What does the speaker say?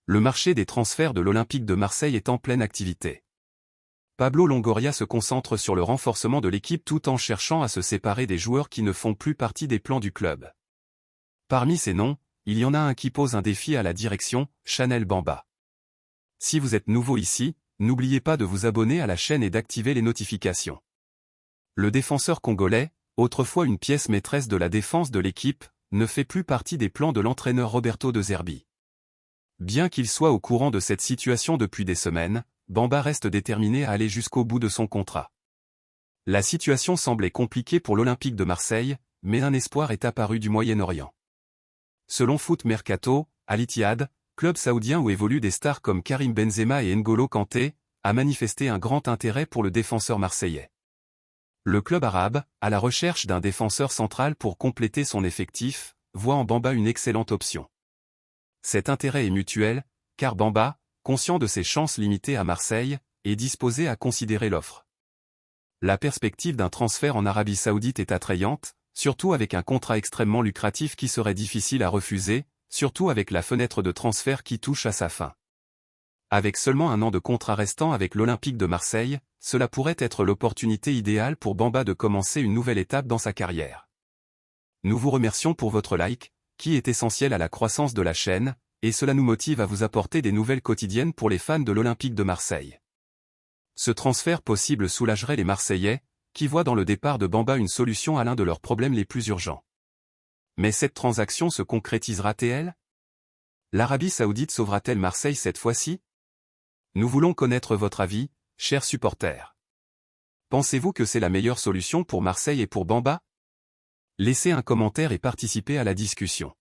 Le marché des transferts de l'Olympique de Marseille est en pleine activité. Pablo Longoria se concentre sur le renforcement de l'équipe tout en cherchant à se séparer des joueurs qui ne font plus partie des plans du club. Parmi ces noms, il y en a un qui pose un défi à la direction, Chanel Bamba. Si vous êtes nouveau ici, n'oubliez pas de vous abonner à la chaîne et d'activer les notifications. Le défenseur congolais, autrefois une pièce maîtresse de la défense de l'équipe, ne fait plus partie des plans de l'entraîneur Roberto De Zerbi. Bien qu'il soit au courant de cette situation depuis des semaines, Bamba reste déterminé à aller jusqu'au bout de son contrat. La situation semblait compliquée pour l'Olympique de Marseille, mais un espoir est apparu du Moyen-Orient. Selon Foot Mercato, Al Ittihad, club saoudien où évoluent des stars comme Karim Benzema et N'Golo Kanté, a manifesté un grand intérêt pour le défenseur marseillais. Le club arabe, à la recherche d'un défenseur central pour compléter son effectif, voit en Bamba une excellente option. Cet intérêt est mutuel, car Bamba, conscient de ses chances limitées à Marseille, est disposé à considérer l'offre. La perspective d'un transfert en Arabie Saoudite est attrayante, surtout avec un contrat extrêmement lucratif qui serait difficile à refuser, surtout avec la fenêtre de transfert qui touche à sa fin. Avec seulement un an de contrat restant avec l'Olympique de Marseille, cela pourrait être l'opportunité idéale pour Bamba de commencer une nouvelle étape dans sa carrière. Nous vous remercions pour votre like, qui est essentiel à la croissance de la chaîne, et cela nous motive à vous apporter des nouvelles quotidiennes pour les fans de l'Olympique de Marseille. Ce transfert possible soulagerait les Marseillais, qui voient dans le départ de Bamba une solution à l'un de leurs problèmes les plus urgents. Mais cette transaction se concrétisera-t-elle? L'Arabie Saoudite sauvera-t-elle Marseille cette fois-ci? Nous voulons connaître votre avis, chers supporters. Pensez-vous que c'est la meilleure solution pour Marseille et pour Bamba? Laissez un commentaire et participez à la discussion.